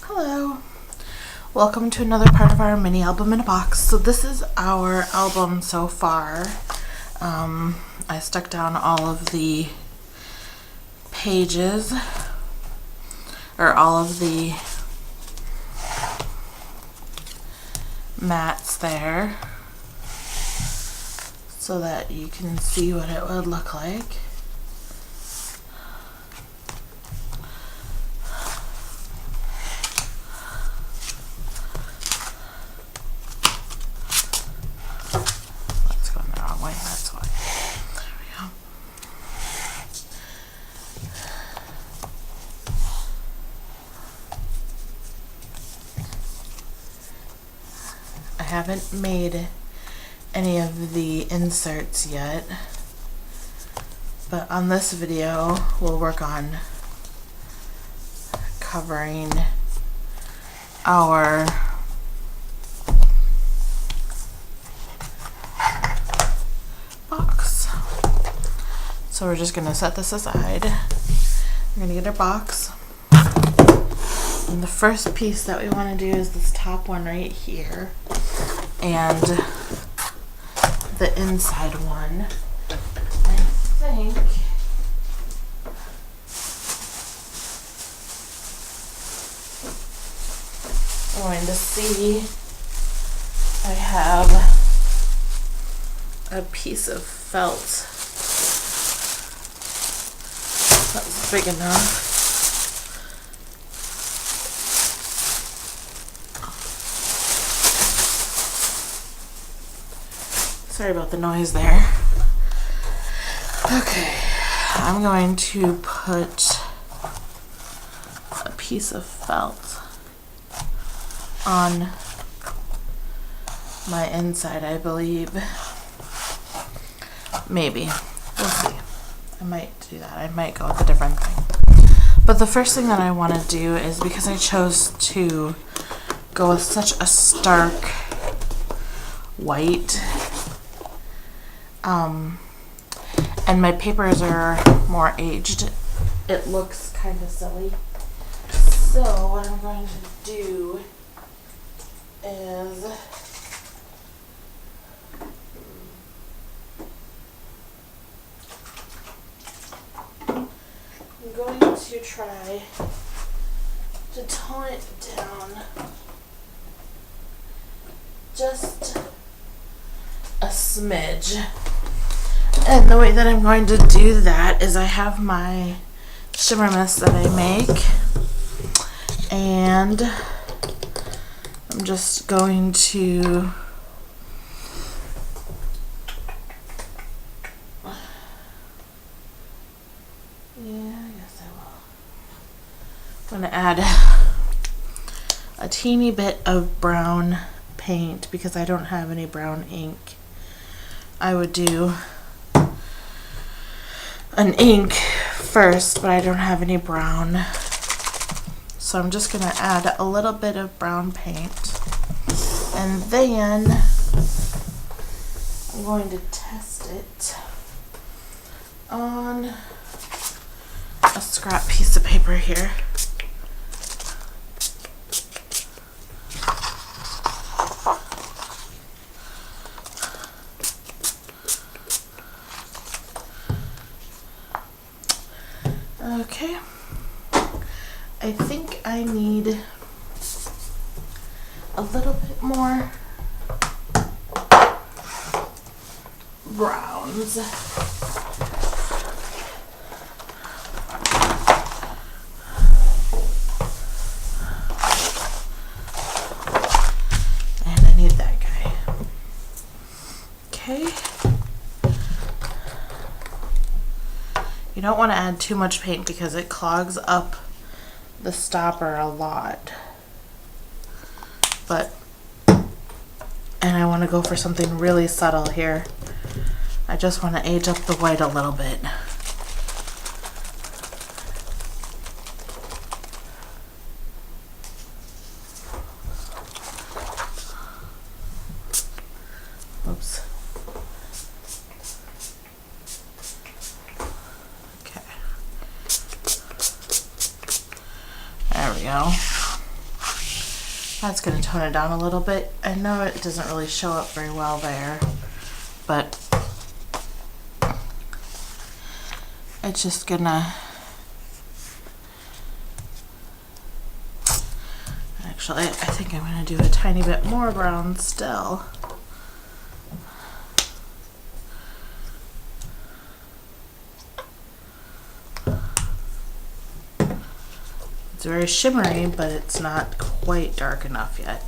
Hello, welcome to another part of our mini album in a box. So this is our album so far. I stuck down all of the pages, or all of the mats there, so that you can see what it would look like. That's why. There we go. I haven't made any of the inserts yet, but on this video we'll work on covering our box. So we're just gonna set this aside. We're gonna get our box. And the first piece that we want to do is this top one right here, and the inside one. I think I'm going to see. I have a piece of felt that's big enough. Sorry about the noise there. Okay, I'm going to put a piece of felt on my inside, I believe. Maybe. We'll see. I might do that. I might go with a different thing. But the first thing that I want to do is, because I chose to go with such a stark white, and my papers are more aged, it looks kind of silly. So what I'm going to do is I'm going to try to tone it down just a smidge. And the way that I'm going to do that is I have my shimmer mist that I make, and I'm just going to I'm going to add a teeny bit of brown paint because I don't have any brown ink. I would do an ink first, but I don't have any brown. So I'm just going to add a little bit of brown paint. And then I'm going to test it on a scrap piece of paper here. Okay, I think I need a little bit more browns. And I need that guy. Okay. You don't want to add too much paint because it clogs up the stopper a lot. And I want to go for something really subtle here. I just want to age up the white a little bit. Oops. There we go. That's going to tone it down a little bit. I know it doesn't really show up very well there, but it's just gonna, actually I think I'm gonna do a tiny bit more brown still. It's very shimmery, but it's not quite dark enough yet.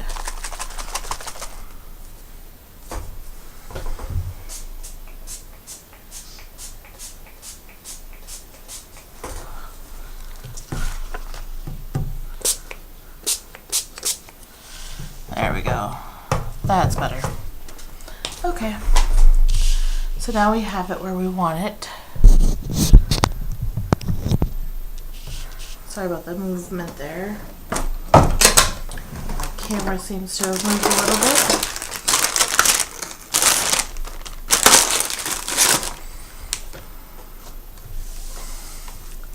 There we go. That's better. Okay. So now we have it where we want it. Sorry about the movement there. My camera seems to have moved a little bit.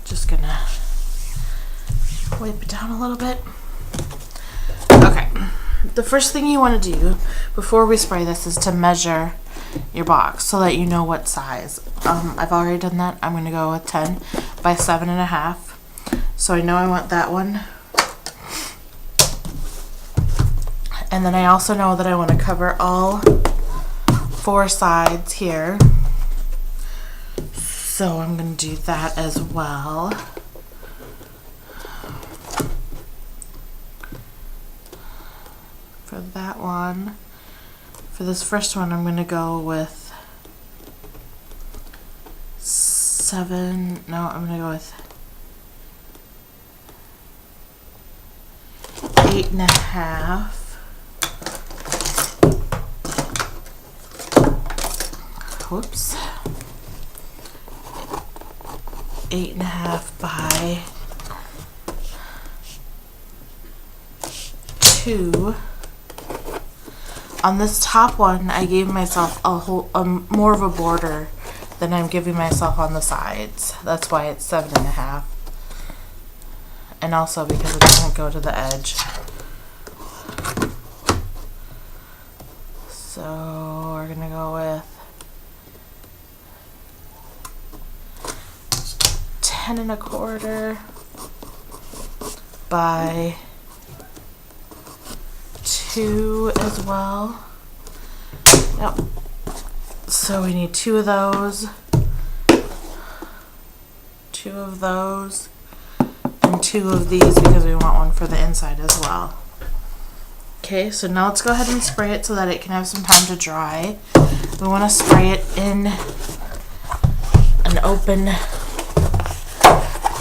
Just gonna wipe it down a little bit. Okay. The first thing you want to do before we spray this is to measure your box so that you know what size. I've already done that. I'm going to go with 10 by 7.5. So I know I want that one. And then I also know that I want to cover all 4 sides here. So I'm going to do that as well. For that one. For this first one, I'm going to go with 7. No, I'm going to go with 8.5. Whoops. 8.5 by 2. On this top one, I gave myself more of a border than I'm giving myself on the sides. That's why it's 7.5. And also because it doesn't go to the edge. So we're gonna go with 10.25 by 2 as well. Yep. So we need 2 of those, 2 of those, and 2 of these because we want one for the inside as well. Okay, so now let's go ahead and spray it so that it can have some time to dry. We want to spray it in an open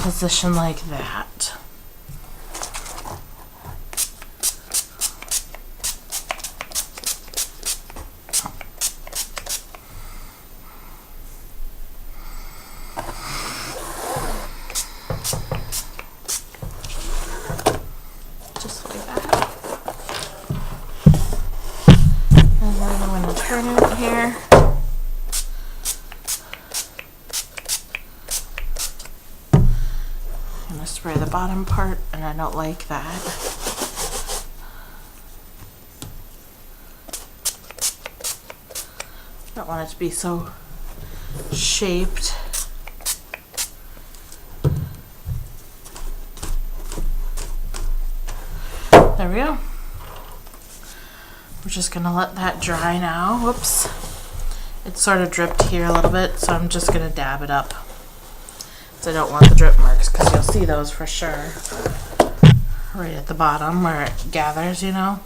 position like that. Just like that. And then I'm going to turn it here. I'm going to spray the bottom part, and I don't like that. I don't want it to be so shaped. There we go. We're just gonna let that dry now. Whoops. It sort of dripped here a little bit, so I'm just gonna dab it up. So I don't want the drip marks, because you'll see those for sure. Right at the bottom where it gathers, you know?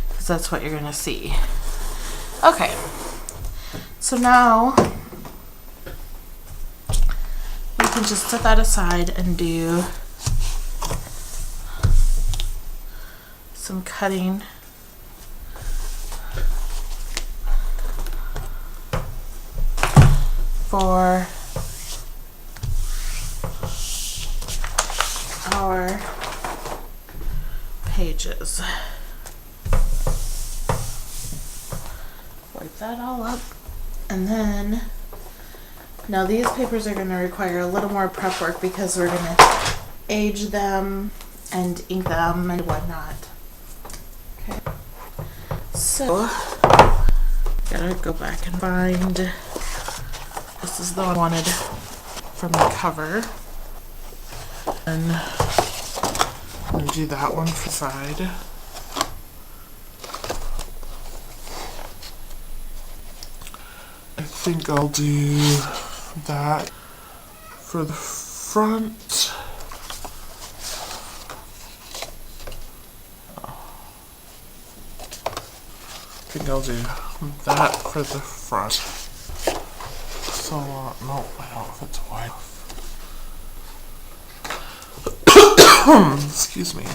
Because that's what you're gonna see. Okay. So now we can just set that aside and do some cutting for our pages. Wipe that all up, and then now these papers are going to require a little more prep work because we're going to age them and ink them and whatnot. So, gotta go back and find, this is the one I wanted from the cover. And I'm gonna do that one for the side. I think I'll do that for the front. I think I'll do that for the front. So, no, I don't know if it's wide. Excuse me.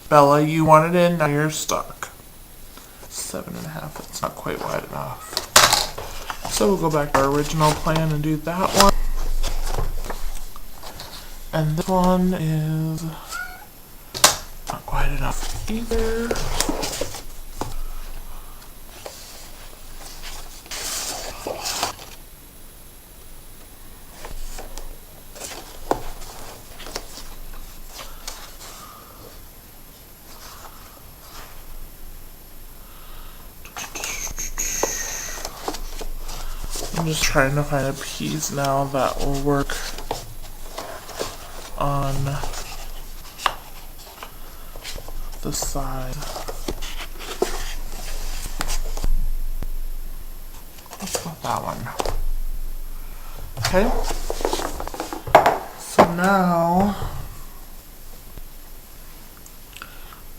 Bella, you want it in, now you're stuck. 7.5, it's not quite wide enough. So we'll go back to our original plan and do that one. And this one is not quite enough either. I'm just trying to find a piece now that will work on the side. Let's go with that one. Okay. So now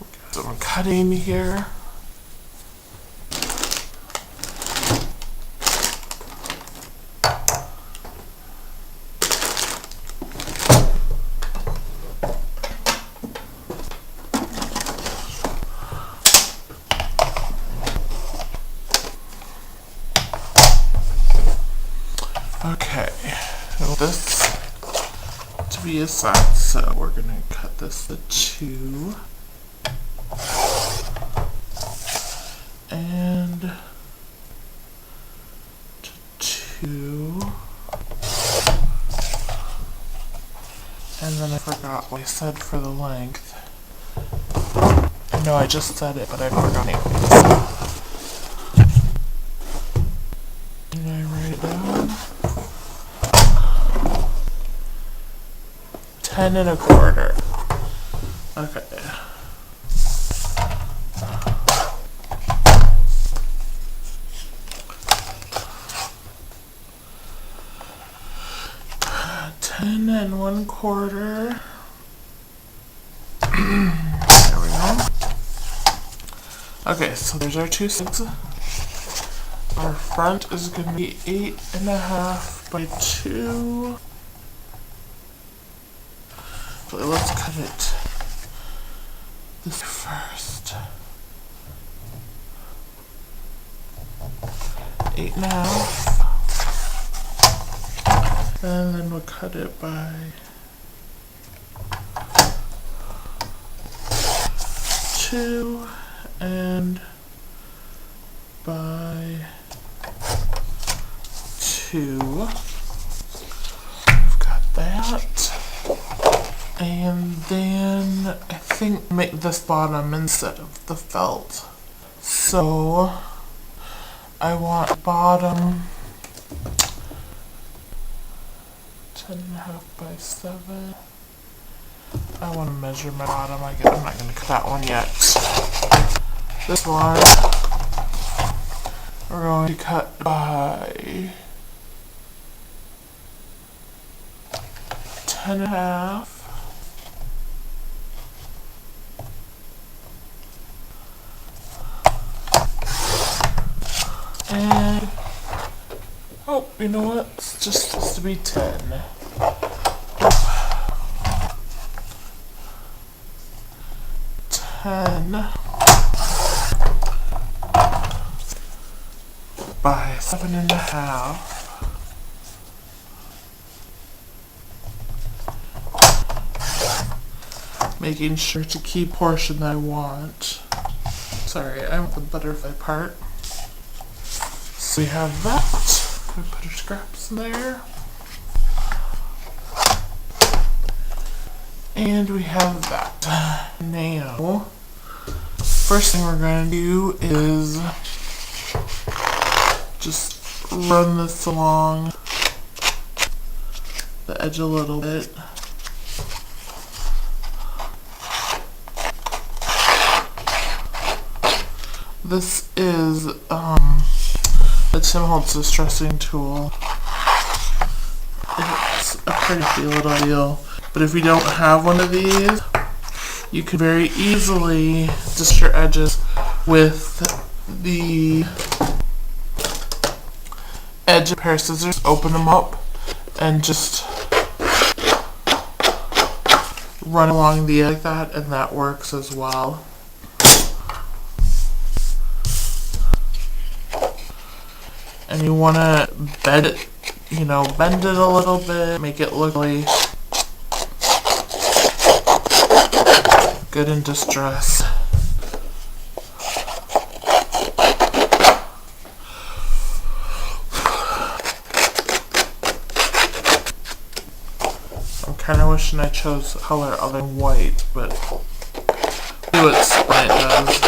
we'll get some cutting here. Okay, I want this to be a side, so we're going to cut this to 2. And to 2. And then I forgot what I said for the length. I know I just said it, but I forgot anyways. Did I write it down? 10.25. Okay. Ten and 1/4. There we go. Okay, so there's our 2 sides. Our front is going to be 8.5 by 2. So let's cut it this first. 8.5. And then we'll cut it by 2 and by 2. We've got that. And then I think make this bottom instead of the felt. So I want bottom 10.5 by 7. I want to measure my bottom. I'm not going to cut that one yet. This one we're going to cut by 10.5. And oh, you know what? It's just supposed to be 10. 10 by 7.5. Making sure to keep portion that I want. Sorry, I want the butterfly part. So we have that. We put our scraps in there. And we have that. Now, First thing we're going to do is just run this along the edge a little bit. This is the Tim Holtz distressing tool. It's a pretty little deal, but if you don't have one of these, you could very easily dust your edges with the edge of a pair of scissors. Open them up and just run along the edge like that, and that works as well. And you want to bend it, bend it a little bit, make it look really good in distress. I'm kind of wishing I chose a color other than white, but see what Sprite does.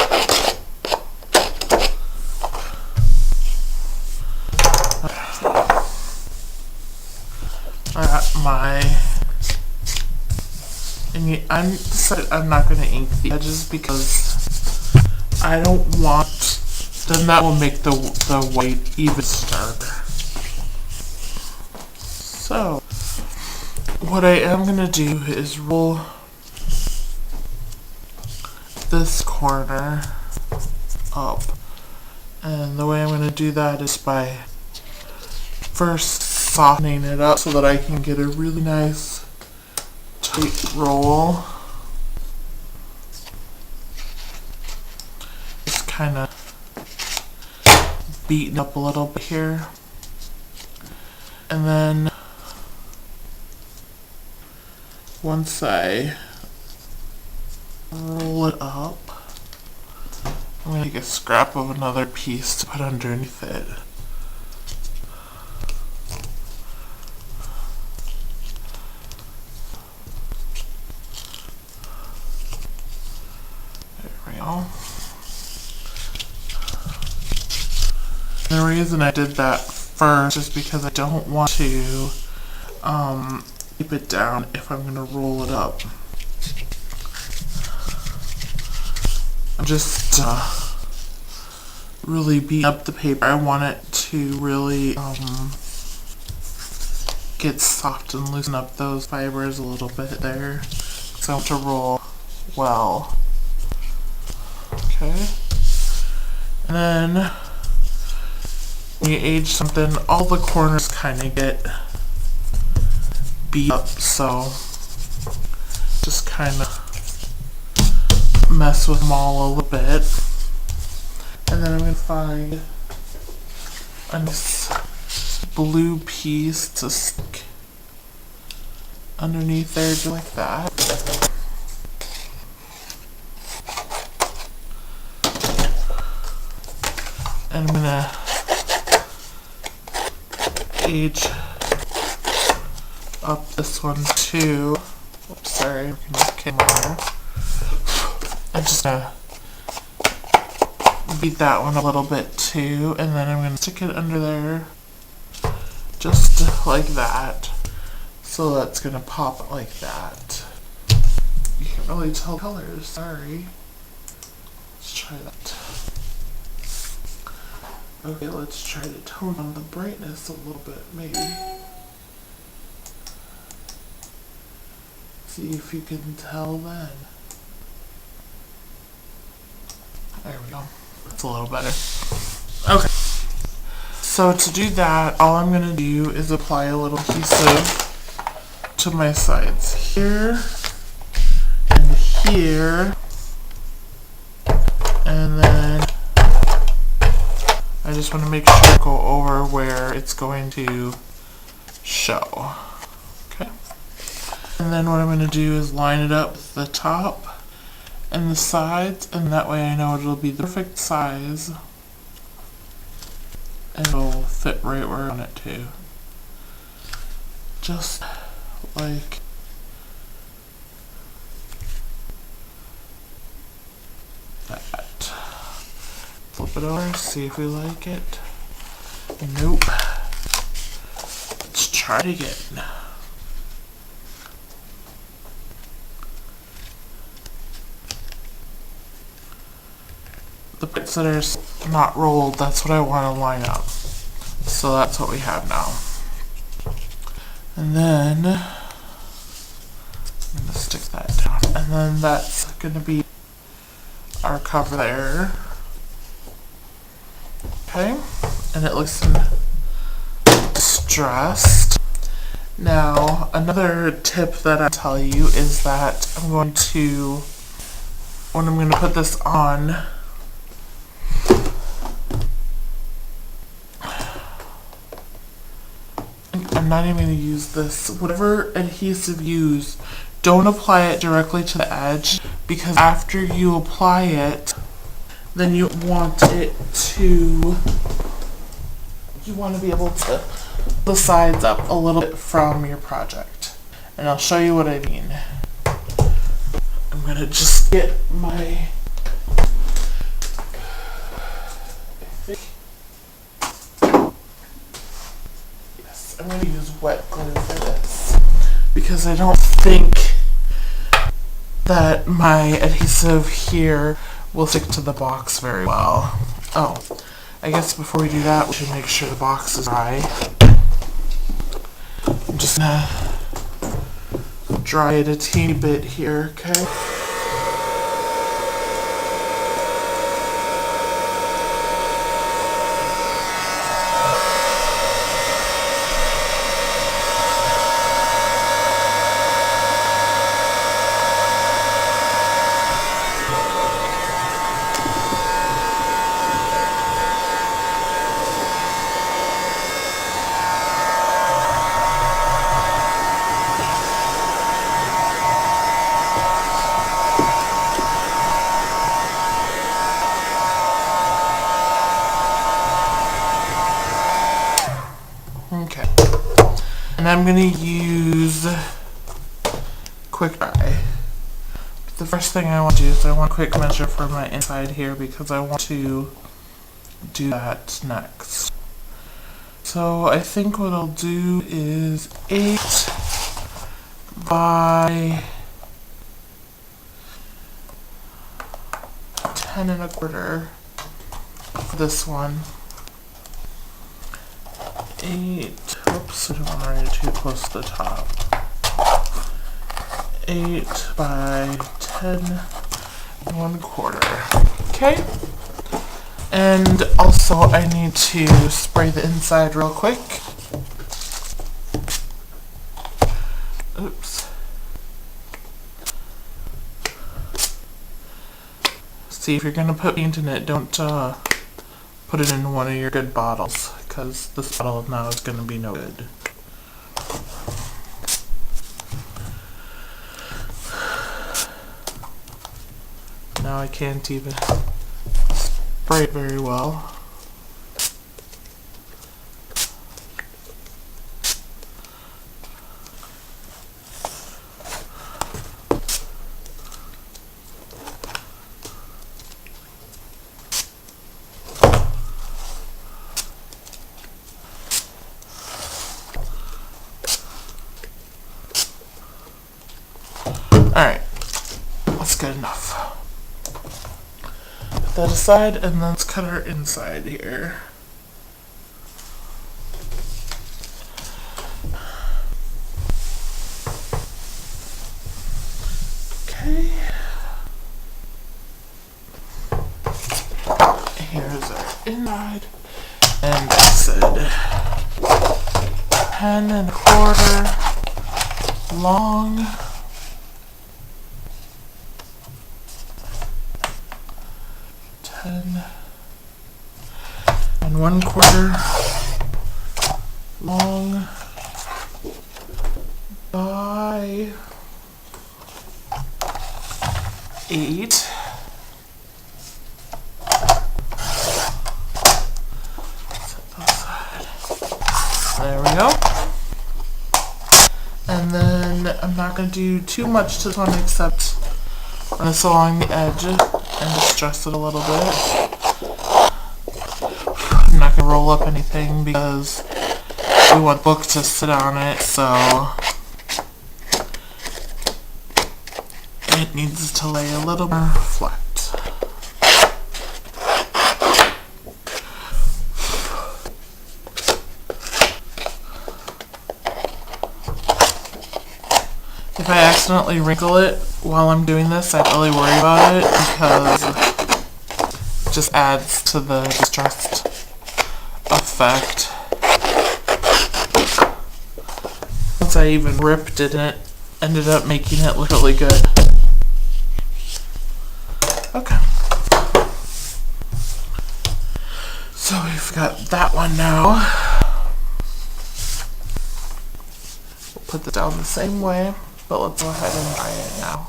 I got I'm not going to ink the edges because I don't want, then that will make the white even starker. So, what I am going to do is roll this corner up. And the way I'm going to do that is by first softening it up so that I can get a really nice tight roll. Just kind of beaten up a little bit here. And then once I roll it up, I'm going to take a scrap of another piece to put underneath it. The reason I did that first is because I don't want to keep it down if I'm going to roll it up. I'm just really beating up the paper. I want it to really get soft and loosen up those fibers a little bit there. So I want to roll well. Okay. And then when you age something, all the corners kind of get beat up, so just kind of mess with them all a little bit. And then I'm going to find a nice blue piece to stick underneath there just like that. And I'm going to age up this one too. Oops, sorry, camera. I'm just gonna beat that one a little bit too, and then I'm gonna stick it under there just like that. So that's gonna pop like that. You can't really tell colors, sorry. Let's try that. Okay, let's try to tone down the brightness a little bit, maybe. See if you can tell then. There we go. That's a little better. Okay. So to do that, all I'm going to do is apply a little adhesive to my sides. Here, and here, and then I just want to make sure I go over where it's going to show. Okay. And then what I'm going to do is line it up with the top and the sides, and that way I know it'll be the perfect size and it'll fit right where I want it to. Just like that. it over, see if we like it. Nope. Let's try it again. The bits that are not rolled, that's what I want to line up. So that's what we have now. And then I'm going to stick that down. And then that's going to be our cover there. Okay. And it looks distressed. Now, another tip that I tell you is that when I'm going to put this on, I'm not even going to use this. Whatever adhesive you use, don't apply it directly to the edge, because after you apply it, then you want to be able to the sides up a little bit from your project. And I'll show you what I mean. I'm going to just get my I'm going to use wet glue for this because I don't think that my adhesive here will stick to the box very well. Oh, I guess before we do that, we should make sure the box is dry. I'm just going to dry it a teeny bit here, okay? Okay, and I'm going to use quick dry. The first thing I want to do is I want a quick measure for my inside here because I want to do that next. So I think what I'll do is 8 by 10 1/4 for this one. 8, oops, I don't want to write it too close to the top. 8 by 10 1/4. Okay. And also I need to spray the inside real quick. Oops. See, if you're going to put paint in it, don't put it in one of your good bottles, because this bottle now is going to be no good. Now I can't even spray it very well. Alright, that's good enough. Put that aside, and then let's cut our inside here. Okay. Here's our inside. And I said 10 1/4 long. 10 1/4 long by 8. There we go. And then I'm not going to do too much to this one except run this along the edge and distress it a little bit. roll up anything because we want the book to sit on it, so it needs to lay a little more flat. If I accidentally wrinkle it while I'm doing this, I'd really worry about it because it just adds to the distressed effect. Once I even ripped it, and it ended up making it look really good. Okay. So we've got that one now. We'll put it down the same way. But let's go ahead and dry it now.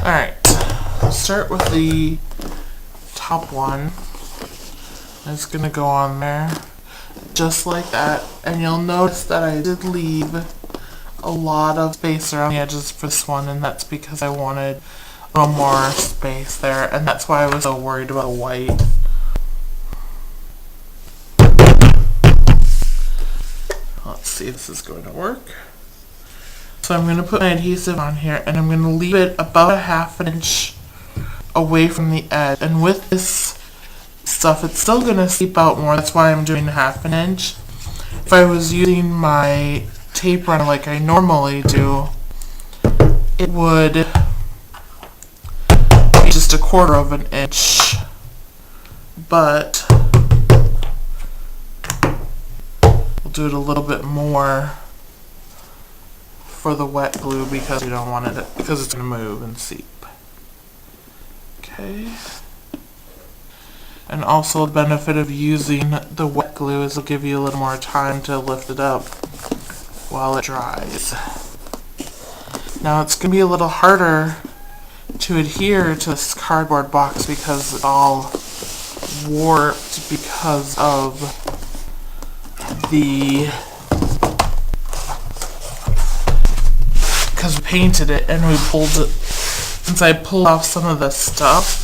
Alright, start with the top one. It's going to go on there just like that, and you'll notice that I did leave a lot of space around the edges for this one, and that's because I wanted a little more space there, and that's why I was so worried about the white. Let's see if this is going to work. So I'm going to put my adhesive on here, and I'm going to leave it about a ½ inch away from the edge. And with this stuff, it's still going to seep out more. That's why I'm doing ½ inch. If I was using my tape runner like I normally do, it would be just a ½ inch. But we'll do it a little bit more for the wet glue because we don't want it, because it's going to move and seep. Okay. And also the benefit of using the wet glue is it'll give you a little more time to lift it up while it dries. Now it's going to be a little harder to adhere to this cardboard box because it's all warped because of because we painted it and we pulled it. Since I pulled off some of the stuff,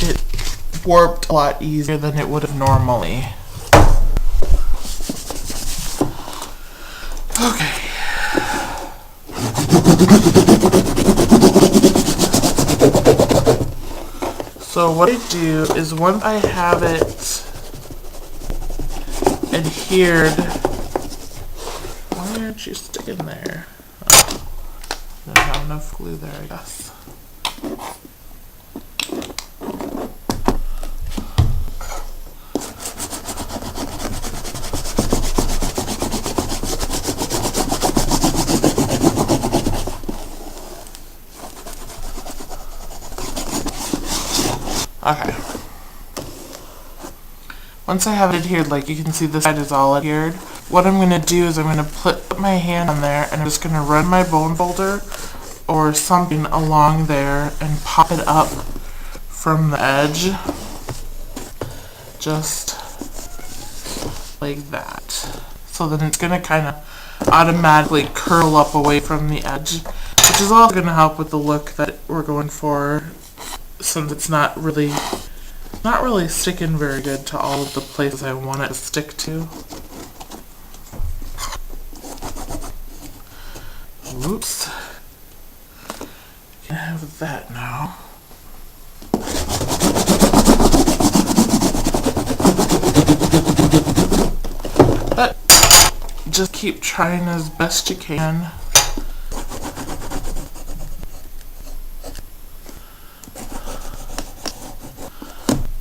it warped a lot easier than it would have normally. Okay. So what I do is once I have it adhered, why aren't you sticking there? Oh, I don't have enough glue there, I guess. Okay. Once I have it adhered, like you can see this side is all adhered, what I'm going to do is I'm going to put my hand on there and I'm just going to run my bone folder or something along there and pop it up from the edge. Just like that. So then it's going to kind of automatically curl up away from the edge, which is also going to help with the look that we're going for, since it's not really sticking very good to all of the places I want it to stick to. Whoops. Can have that now. But just keep trying as best you can.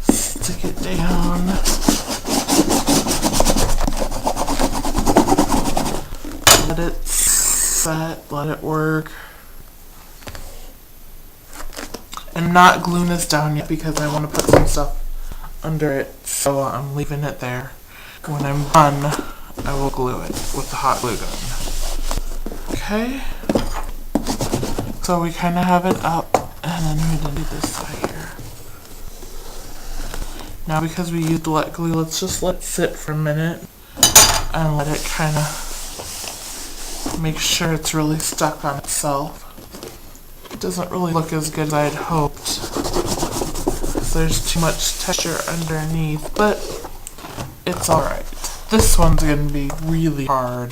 Stick it down. let it set, let it work. I'm not gluing this down yet because I want to put some stuff under it, so I'm leaving it there. When I'm done, I will glue it with the hot glue gun. Okay, so we kind of have it up, and then we're going to do this side here. Now because we used wet glue, let's just let it sit for a minute and let it kind of make sure it's really stuck on itself. It doesn't really look as good as I'd hoped. There's too much texture underneath, but it's alright. This one's going to be really hard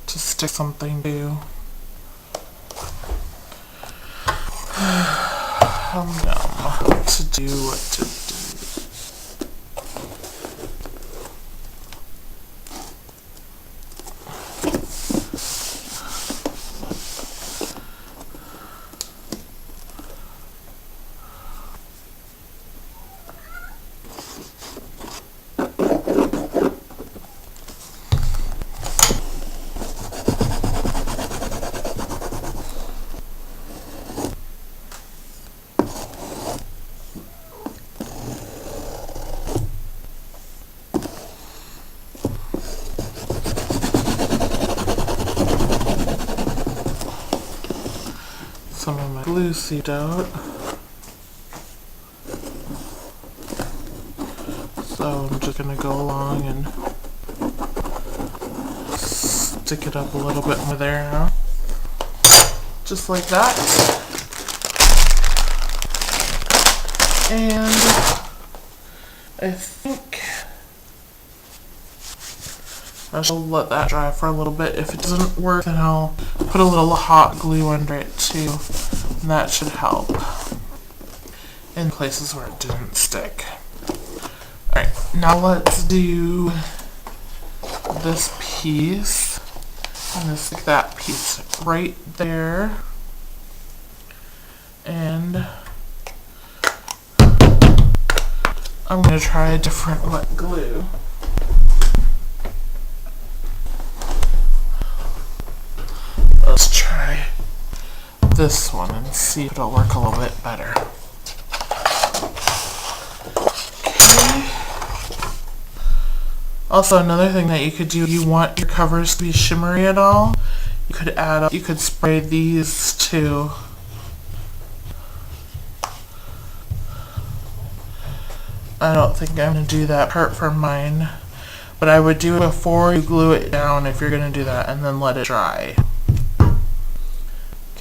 to stick something to. To do what to do. Some of my glue seeped out, so I'm just going to go along and stick it up a little bit more there now, just like that. And I think I shall let that dry for a little bit. If it doesn't work, then I'll put a little hot glue under it too, and that should help in places where it didn't stick. Alright, now let's do this piece. I'm going to stick that piece right there, and I'm going to try a different wet glue. Let's try this one and see if it'll work a little bit better. Okay. Also, another thing that you could do, if you want your covers to be shimmery at all, you could add, you could spray these too. I don't think I'm going to do that part for mine, but I would do it before you glue it down if you're going to do that, and then let it dry.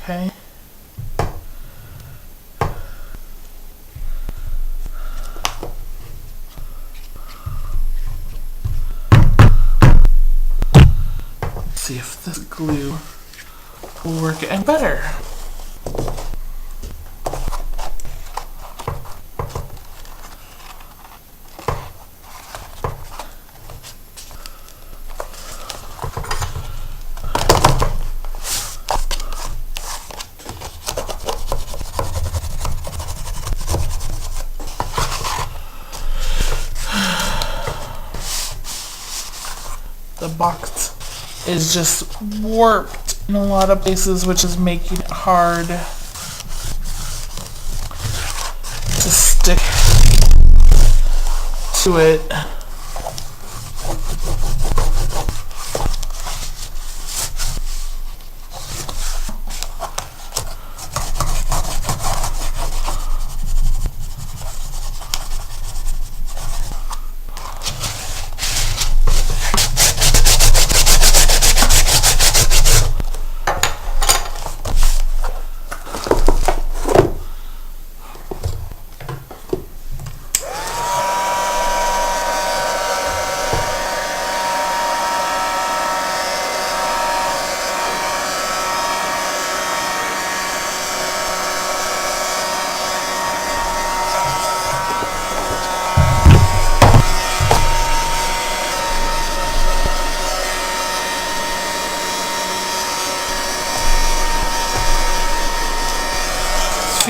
Okay. Let's see if this glue will work any better. The box is just warped in a lot of places, which is making it hard to stick to it.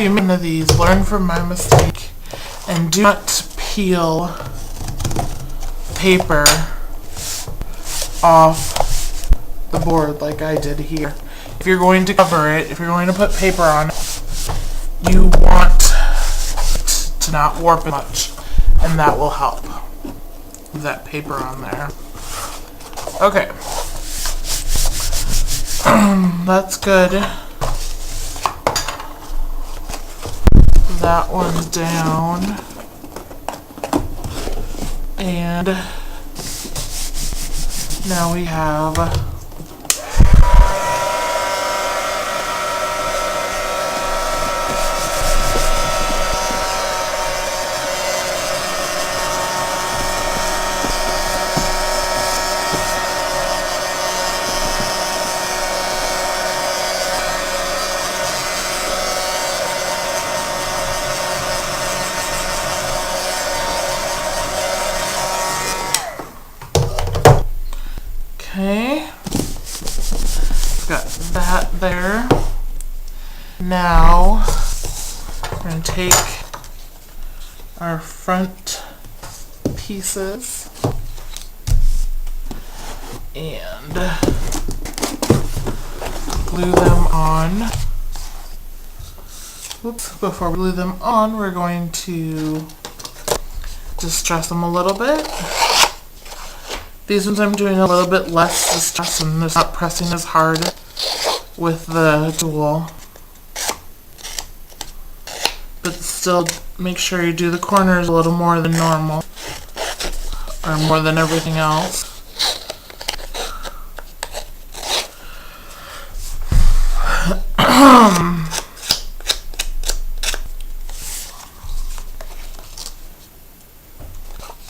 Few of these, learn from my mistake, and do not peel paper off the board like I did here. If you're going to cover it, if you're going to put paper on it, you want to not warp it much, and that will help with that paper on there. Okay. That's good. That one's down. And now we have okay, got that there. Now we're going to take our front pieces and glue them on. Oops, before we glue them on, we're going to distress them a little bit. These ones I'm doing a little bit less distress and just not pressing as hard with the tool. But still make sure you do the corners a little more than normal, or more than everything else.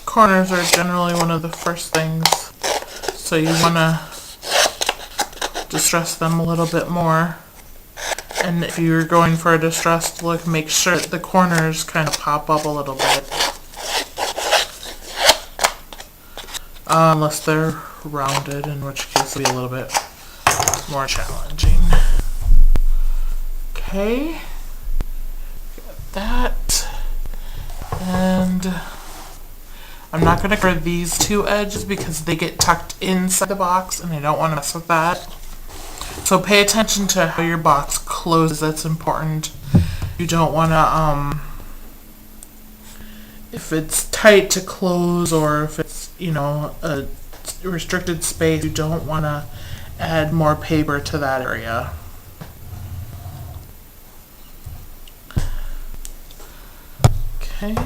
Corners are generally one of the first things, so you want to distress them a little bit more. And if you're going for a distressed look, make sure that the corners kind of pop up a little bit. Unless they're rounded, in which case it'll be a little bit more challenging. Okay, got that. And I'm not going to cover these two edges because they get tucked inside the box and I don't want to mess with that. So pay attention to how your box closes. That's important. You don't want to, if it's tight to close or if it's, you know, a restricted space, you don't want to add more paper to that area. Okay.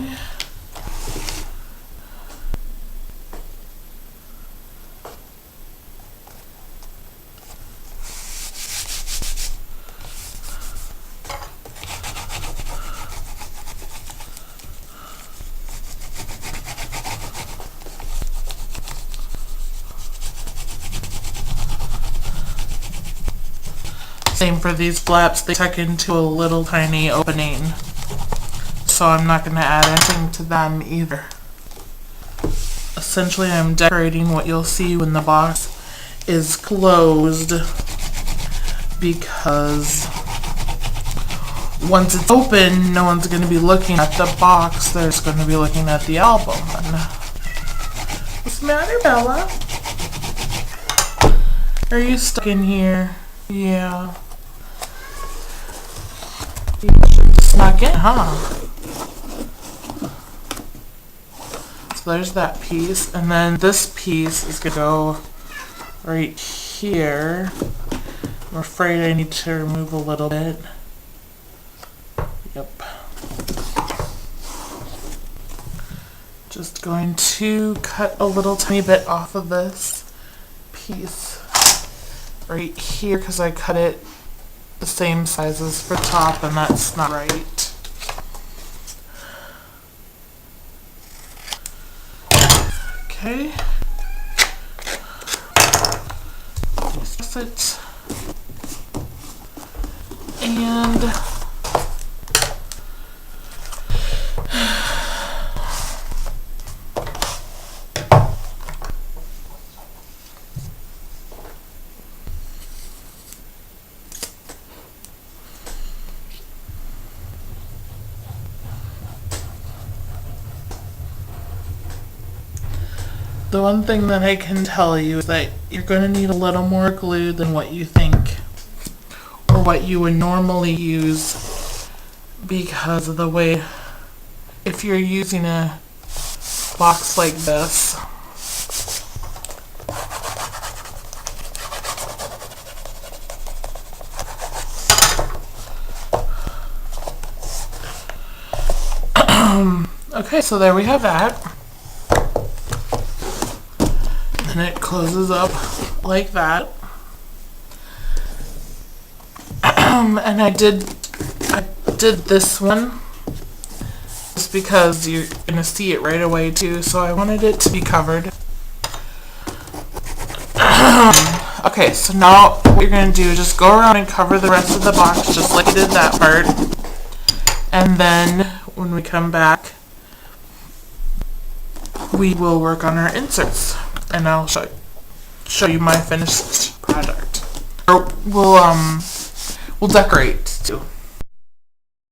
Same for these flaps, they tuck into a little tiny opening, so I'm not going to add anything to them either. Essentially I'm decorating what you'll see when the box is closed, because once it's open, no one's going to be looking at the box, they're just going to be looking at the album. What's the matter, Bella? Are you stuck in here? Yeah. You should snuck in, huh? So there's that piece, and then this piece is gonna go right here. I'm afraid I need to remove a little bit. Yep. Just going to cut a little tiny bit off of this piece right here because I cut it the same size as for top, and that's not right. Okay. Press it. And The one thing that I can tell you is that you're going to need a little more glue than what you think or what you would normally use, because of the way, if you're using a box like this, okay, so there we have that. And it closes up like that. And I did this one just because you're gonna see it right away too, so I wanted it to be covered. Okay, so now what you're gonna do is just go around and cover the rest of the box just like you did that part. And then when we come back, we will work on our inserts, and I'll show you my finished product. Or we'll decorate too.